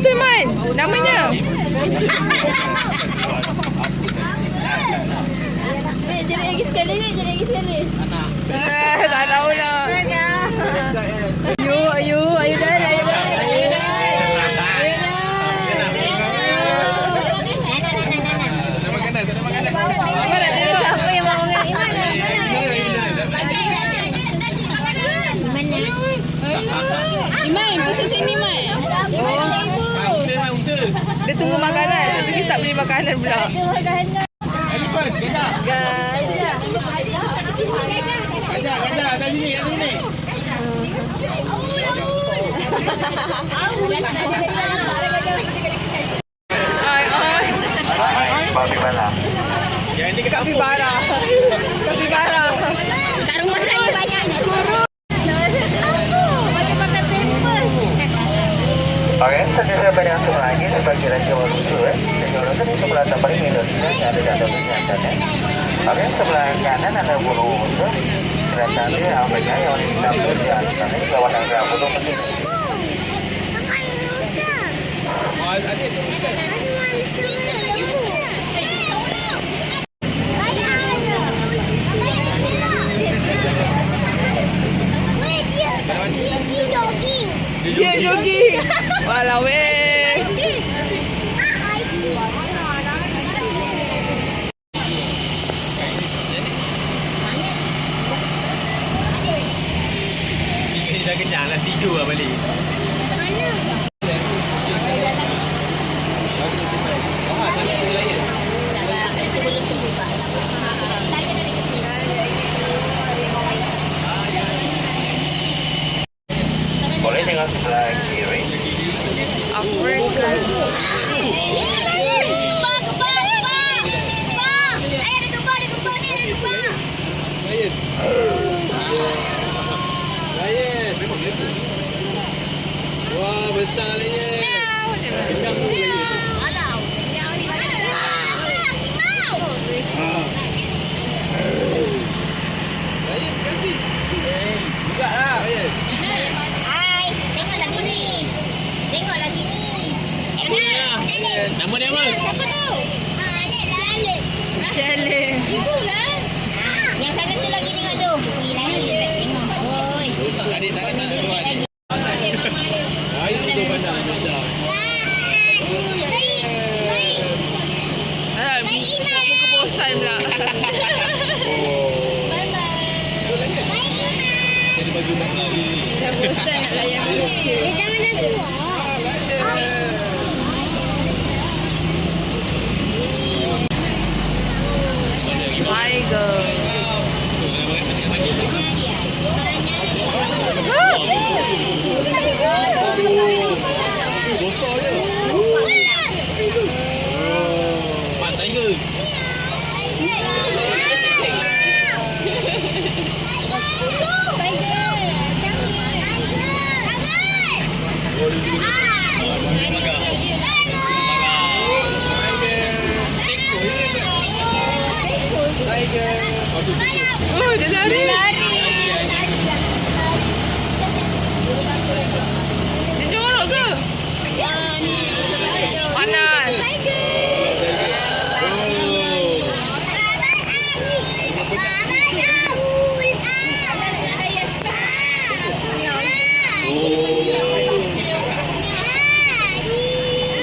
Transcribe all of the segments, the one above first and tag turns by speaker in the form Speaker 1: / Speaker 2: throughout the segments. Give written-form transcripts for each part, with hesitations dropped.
Speaker 1: betul Man. Namanya.
Speaker 2: Jadi lagi sekali.
Speaker 1: Tak tahu lah. Ayu dah.
Speaker 2: Siapa yang mau dengan Iman? Iman, pasal sini Iman.
Speaker 1: Dia tunggu makanan. Dia tak beli makanan pula.
Speaker 3: Gajah, atas sini.
Speaker 4: Kapibara.
Speaker 3: Yang ini kita
Speaker 1: Kapibara.
Speaker 2: Kat rumah saya banyak burung. Macam makan tempat.
Speaker 4: Oke, siapa yang langsung lagi sebagai raja waktu teknologi di sebelah tempat ini Indonesia yang ada dalam penyatannya. Oke, sebelah kanan ada burung untuk kereta api Amerika yang ditampil di atas sana di kawasan Gambut penting.
Speaker 1: Dia jogging. Walau weh.
Speaker 3: Ini dah kenyang lah, tidur lah balik.
Speaker 4: Boleh dengan sebelah kiri.
Speaker 1: Afrika.
Speaker 3: Lion, memang betul. Wah, besar Lion. Kenyang tu Lion. Lion berkasi. Buka lah Lion.
Speaker 2: Hai, tengoklah sini.
Speaker 3: Apa dia? Nama dia apa?
Speaker 2: Siapa tu? Alek.
Speaker 1: Challenge.
Speaker 2: Ibu lah. Yang sana tu lagi tengok tu. Tengok. Oi.
Speaker 3: Adik tak nak keluar. Air tu pandang besar.
Speaker 1: Muka bosan pula.
Speaker 3: Jadi baju nak lari.
Speaker 1: Dah bosan nak layan manusia.
Speaker 2: Dia jangan dah tua.
Speaker 1: Tiger.
Speaker 3: Bosor je. Mak tiger.
Speaker 1: Oh, dia lari. Dia jorok ke? Panas.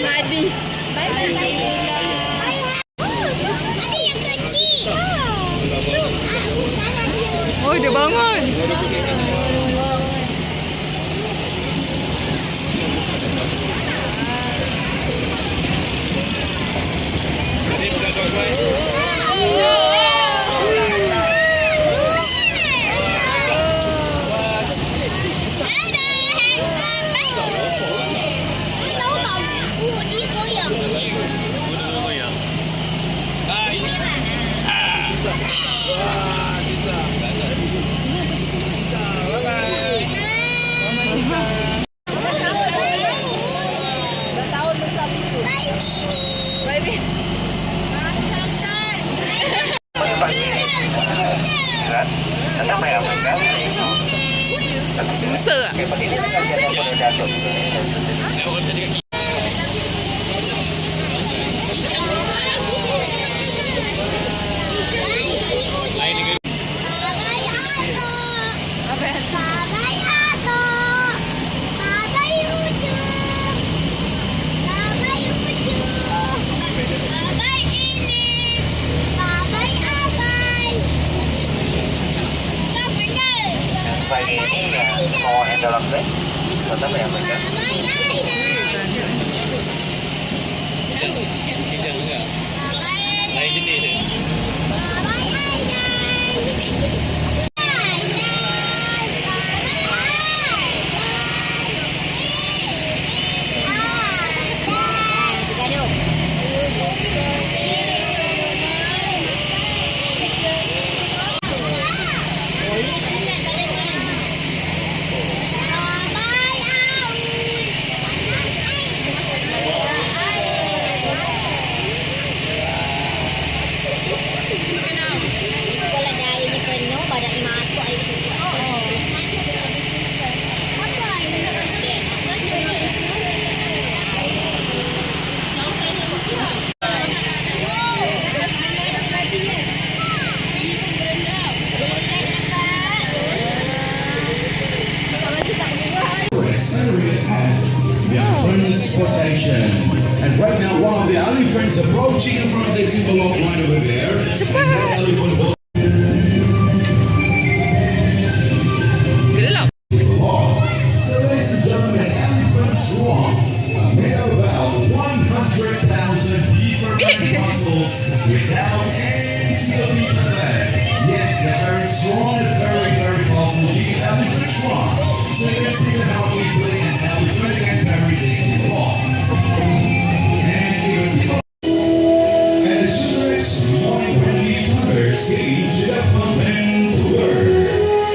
Speaker 1: Madi. Oh, dia bangun. Busa tak?
Speaker 4: ini yang small and dalam bag. Tetap yang mereka.
Speaker 3: Kijang enggak? Lain jenis dia.
Speaker 5: Transportation. And right now, one of the elephants approaching in front of the Timberlock right over there. Elephant boat.
Speaker 1: Gelap.
Speaker 5: So, ladies and gentlemen, elephant swan made of about 100,000 different muscles without any COPs on that. Yes, they're very strong and very powerful. The elephant swan. So you can see how easily and how we put it and very big to walk. And as soon as morning when the fathers came to the fountain to work,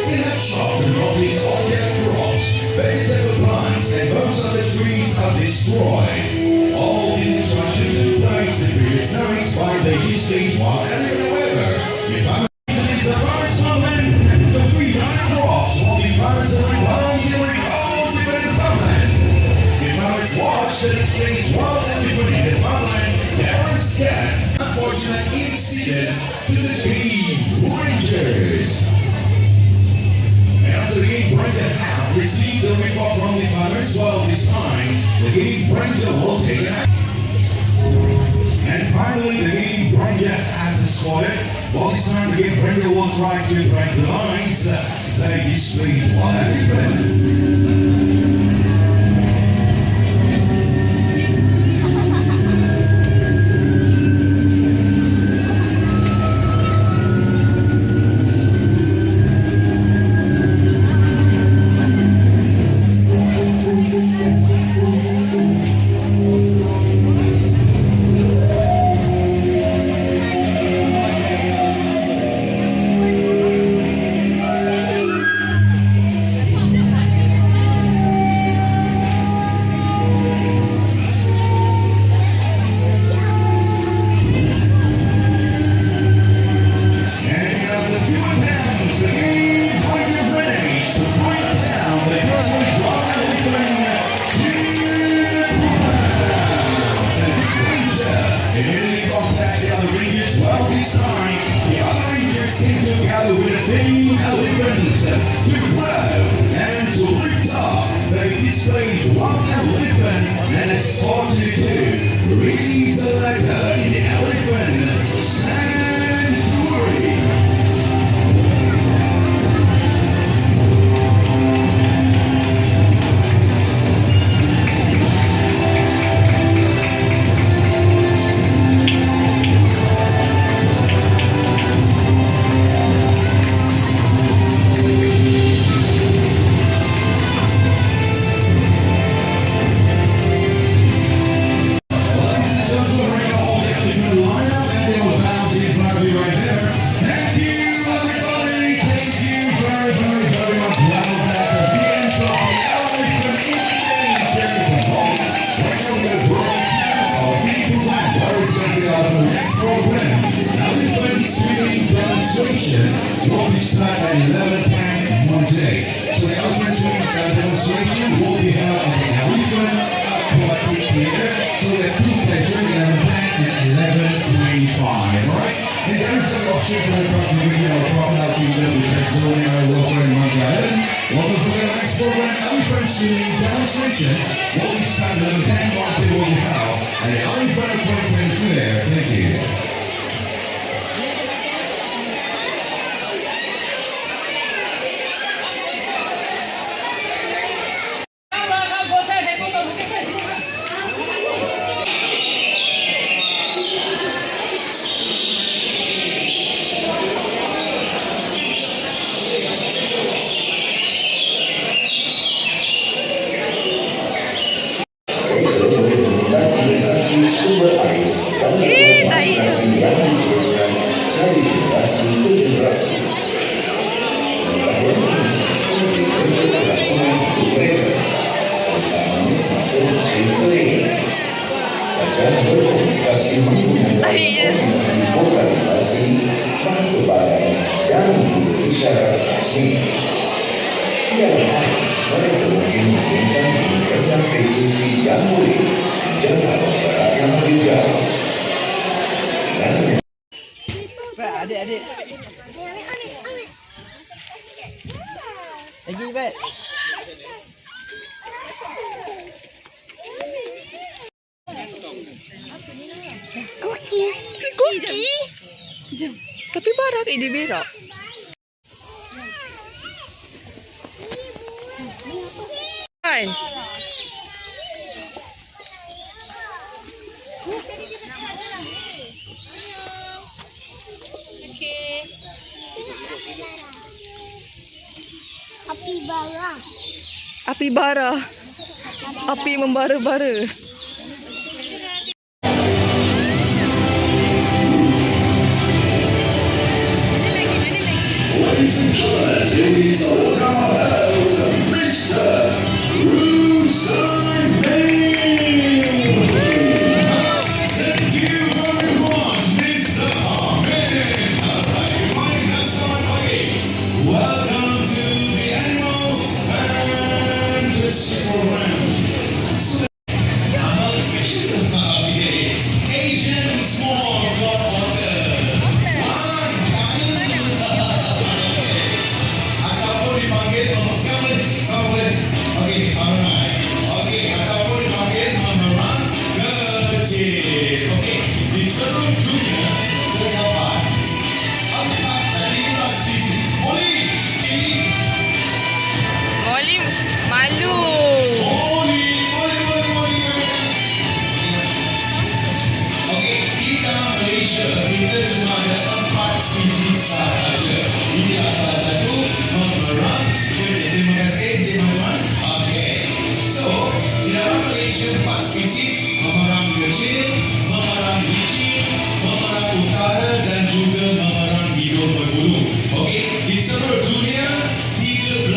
Speaker 5: they have chopped and all these organic crops, vegetable plants, and most of the trees are destroyed. All these destruction took place in previous nights by the East Stage while however, you found the first moment, the free running crops will be farmers during all different farmland. The farmers watched the exchange while everybody in the farmland never scared. Unfortunate incident to the Game Rangers. After the Game Ranger have received the report from the farmers, well this time the Game Ranger will take an action. And finally the Game Ranger has spotted. Well this time the Game Ranger will try to tranquilize the displayed while together with a thing elephants to grow and to lift up. They displayed one elephant and a spotted two. Release a letter in the elephant sanctuary. Will be started at 11:10 one day. So the elephant swing demonstration will be held at the Elephant Aquatic Theater. So the two sessions 11:10 and 11:25. Alright? And there is some option for the proclamation of crocodile kingdom with Extraordinary Walker and Monkey Island. Welcome to the next program, Elephant Swimming Demonstration. Will be started at 11:10 one day will be held at the Elephant Aquatic Theater. Thank you. secara resmi. Ialah mereka mungkin menginginkan mengerjakan institusi yang boleh jaga jarak yang lebih jauh. Dan
Speaker 3: Pat, adik-adik. Lagi, Pat.
Speaker 1: Kuki. Jom. Tapi barat ini berak. Hai.
Speaker 2: Api bara.
Speaker 1: Api bara. Api membara-bara.
Speaker 5: ladies and gentlemen, ladies and gentlemen, Mr. Bruce Simon. Thank you very much, Mr. Ahmed. Welcome to the annual Fantasy Program. Asian small god order. Ataupun dipanggil okey, alright. Okey, ataupun dipanggil memerang kecil. Okey, di seluruh dunia terdapat 4 spesies. Boleh.
Speaker 1: Molly malu.
Speaker 5: Okey, di dalam Malaysia kita cuma ada 4 spesies sahaja. Ini adalah salah satu memerang kecil. Terima kasih, Encik Mazwan. Okey, so di dalam Malaysia 4 spesies memerang kecil, memerang licin, memerang utara dan juga memerang hidung berbulu. Okey, di seluruh dunia 13.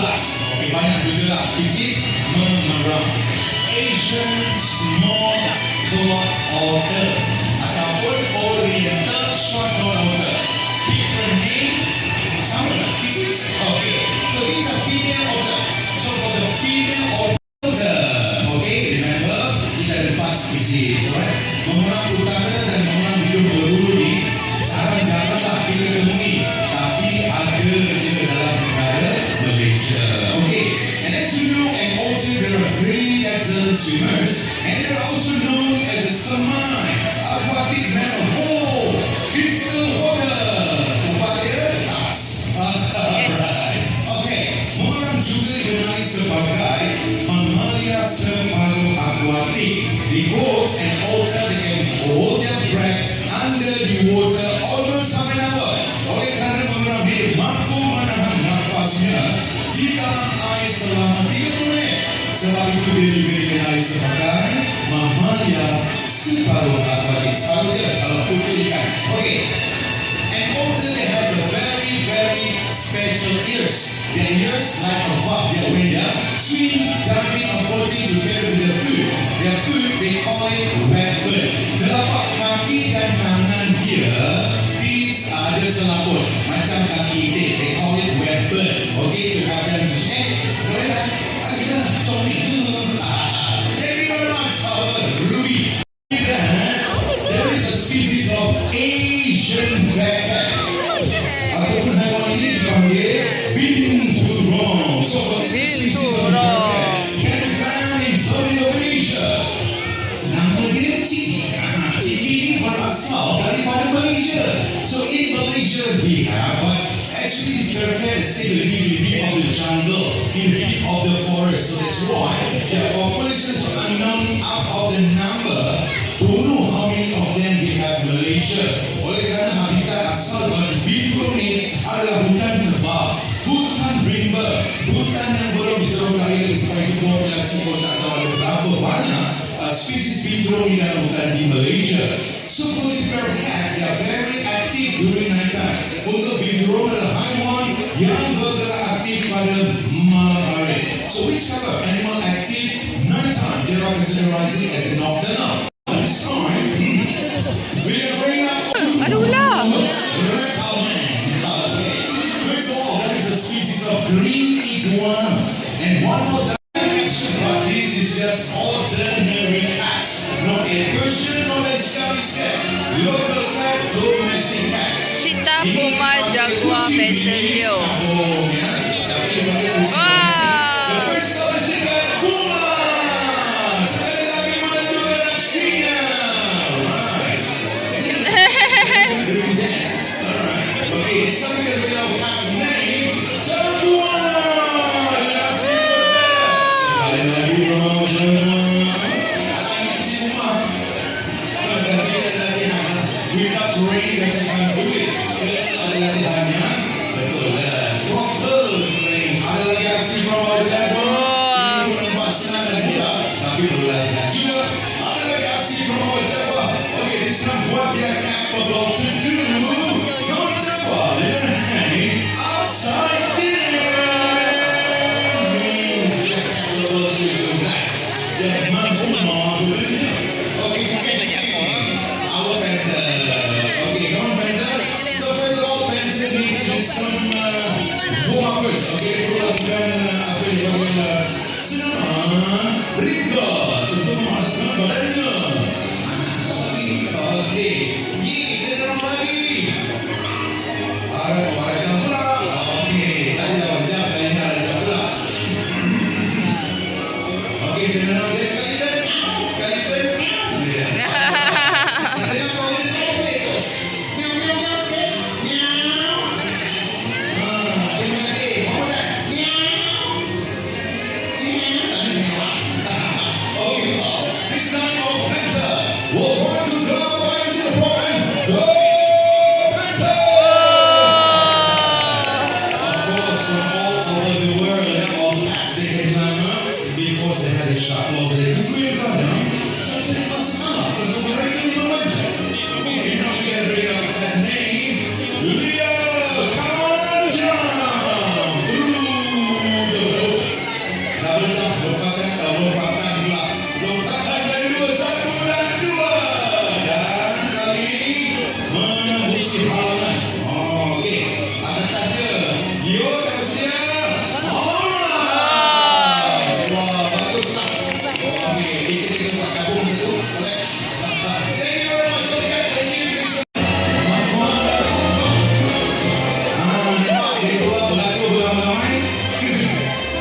Speaker 5: Okey, banyak juga spesies memerang. Asian small clock otter ataupun Oriental short clock otter. Different name, sama species. Okay, so these are female otter. So for the female otter, okay, remember kita ada 4 species, alright? Memerang utara dan memerang hidung berbulu ni jarang-jaranglah kita temui, tapi ada je dalam negara Malaysia. Okay, and as you know, an otter, there are great excellent swimmers, and they're also known as a semai, aquatic mammal. Oh, crystal water. Upah dia tas. Alright. Okay, memerang juga dikenali sebagai mamalia separuh akuatik, because an otter they can hold their breath under the water almost half an hour. Oleh kerana memerang dia mampu menahan nafasnya di dalam air selama 30 minit. Sebab itu dia juga dikenali sebagai mamalia separuh akuatik. Separuh dia kalau putih ikan. Okay. An otter that has a very, very special ears. Their ears like a valve. When they swim, diving, or floating together with their food, they call it weapon. Telapak kaki dan tangan dia, these ada selaput macam kaki itik. They call it weapon. Okay, to have them to check. Boleh tak? Kita sorry. Thank you very much, Ruby. There is a species of Asian backpack. Ataupun haiwan ini dipanggil binturong. So for this species of backpack can be found in Southern Indonesia. Nama dia Ciki. Ciki ini berasal daripada Malaysia. So in Malaysia we have, but actually this backpack still live in the deep of the jungle, in the deep of the forest. So that's why their populations are unknown out of the number. Don't know how many of them we have in Malaysia. Oleh kerana habitat asal binturong ini adalah hutan tebal, hutan rimba, hutan yang belum diterokai lagi sebab itu populasi pun tak tahu ada berapa banyak spesies binturong di dalam hutan di Malaysia. So for the backpack, they are very active during night time. Untuk binturong adalah haiwan yang bergerak aktif pada malam hari. So which type of animal active night time? They are categorized as a nocturnal. This time, we are bringing up
Speaker 1: Ada ular.
Speaker 5: reptile man. Okay. First of all, of green iguana and one more dimension. But this is just ordinary cat, not a Persian, not a Scottish cat, local cat, domestic cat.
Speaker 1: Cheetah, puma, jaguar, panther.
Speaker 5: The
Speaker 1: Wow.
Speaker 5: first domestic cat, puma. Sekali lagi menunjukkan aksinya. Right. Okay, this time we're going to know cat's name. Jaguar. Let's see that. Sekali lagi Jaguar. Without rain, guys, I can't do it. Ada latihannya, betul kan? Proper rain. Ada lagi aksi from Jaguar. Ini pun nampak senang dan mudah, tapi perlu latihan juga. Ada lagi aksi from Jaguar. Okay, this time what they are capable to do. Come Jaguar, they're hanging outside there. They're capable to do that. Dia mampu melakukannya. Okay, our Panther. Okay, come on, Panther. So first of all, Panther need to do some warm up first. Okay, perlu lakukan apa yang dipanggil senam ringkas untuk memanaskan badannya. Okay, kita dorong lagi. Ada jam pula. Okay, tadi dah jam, kali ini ada jam pula. Okay, kita dorong dia kali tu. It's time for Panther. We'll try to go right into the point. Go Panther! Of course, from all over the world, all packs they came down because they had a shot loss. They could create that, so it's a masala. But the right thing to mention. Okay, now we get rid of that name. Leo, come on, jump through the hoop. Double jump, lompatan pula. Lompatan dari 2, 1 dan 2. Dan kali ini menembus halangan. Okey, ada saja. Leo dah bersedia. Alright. Wah, baguslah. Okey, kita buat gabung gitu. Boleh. Thank you very much. Okay, thank you. Nampak dia dua berlaku beramai-ramai.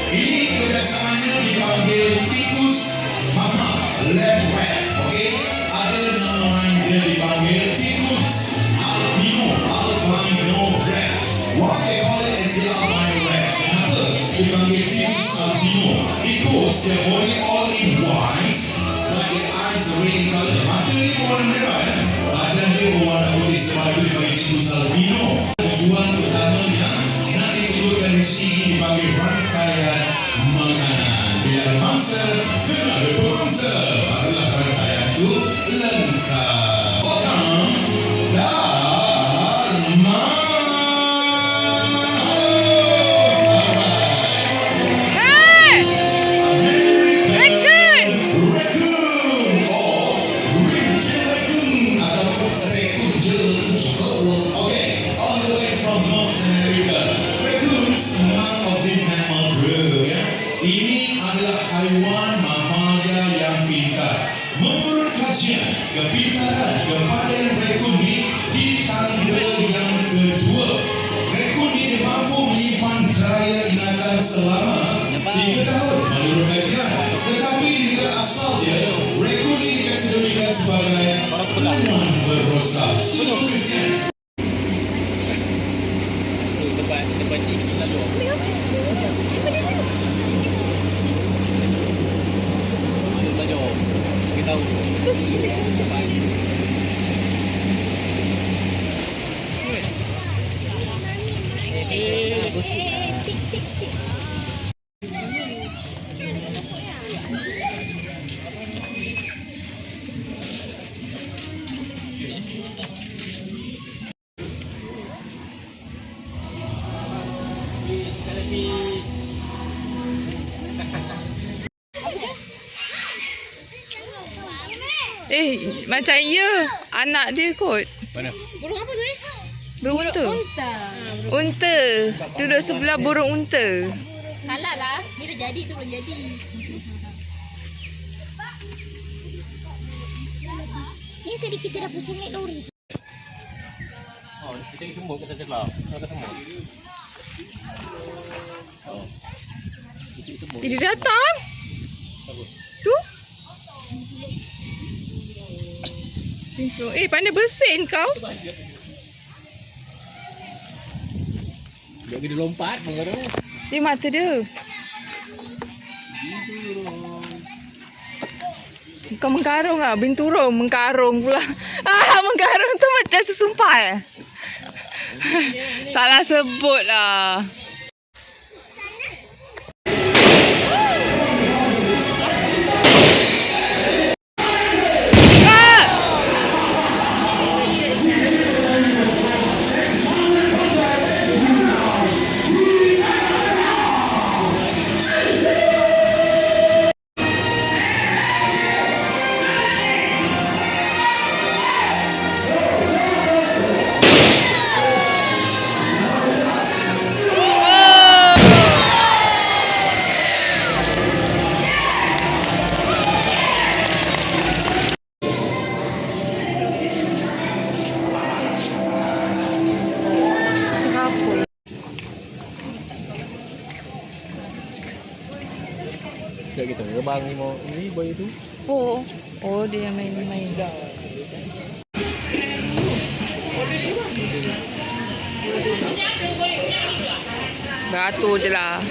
Speaker 5: Ini kebiasaannya dipanggil tikus mama, lab rat. Okey, ada nama lain dia dipanggil tikus albino rat. Why they call it as the albino rat? Kenapa dipanggil tikus albino? Because their body all in white, but their eyes are red in color. Mata dia berwarna merah, badan dia berwarna putih, sebab itu dipanggil tikus albino. Tujuan utamanya nak ditunjukkan di sini dipanggil rangkaian makanan. Bila ada mangsa, kena ada pemangsa. Barulah rangkaian itu lengkap. Potong dan
Speaker 1: Hey! Raccoon!
Speaker 5: Raccoon or Rinjil Raccoon ataupun Raccoon je cukup. Okay, all the way from North America. Raccoons among of the mammal group. Ya. Ini adalah haiwan mamalia yang pintar. Menurut kajian, kepintaran kepada raccoon ini ditanda yang kedua. Raccoon ini mampu menyimpan daya ingatan selama 3 tahun menurut kajian. Tetapi di negara asal dia, raccoon ini dikategorikan sebagai haiwan berosak. Sungguh kesian.
Speaker 3: Tempat ciki lalu. Tajuk. Kita tahu.
Speaker 1: Macam ya, anak dia kot.
Speaker 3: Mana?
Speaker 2: Burung apa tu
Speaker 1: Burung unta. Unta. Duduk sebelah burung unta.
Speaker 2: Salah lah. Bila jadi tu belum jadi. Ni tadi kita dah pusing naik lori.
Speaker 3: Oh, kita semut ke saja lah. Ada semut. Oh.
Speaker 1: Dia datang. Tu. Pandai bersin kau.
Speaker 3: Dia pergi lompat pun tu.
Speaker 1: Dia mata dia. Kau mengkarung ah, binturung mengkarung pula. Mengkarung tu macam susumpah. Salah sebut lah.
Speaker 3: Dekat kita terbang ni boy tu.
Speaker 1: Oh, dia yang main-main. Beratur je lah.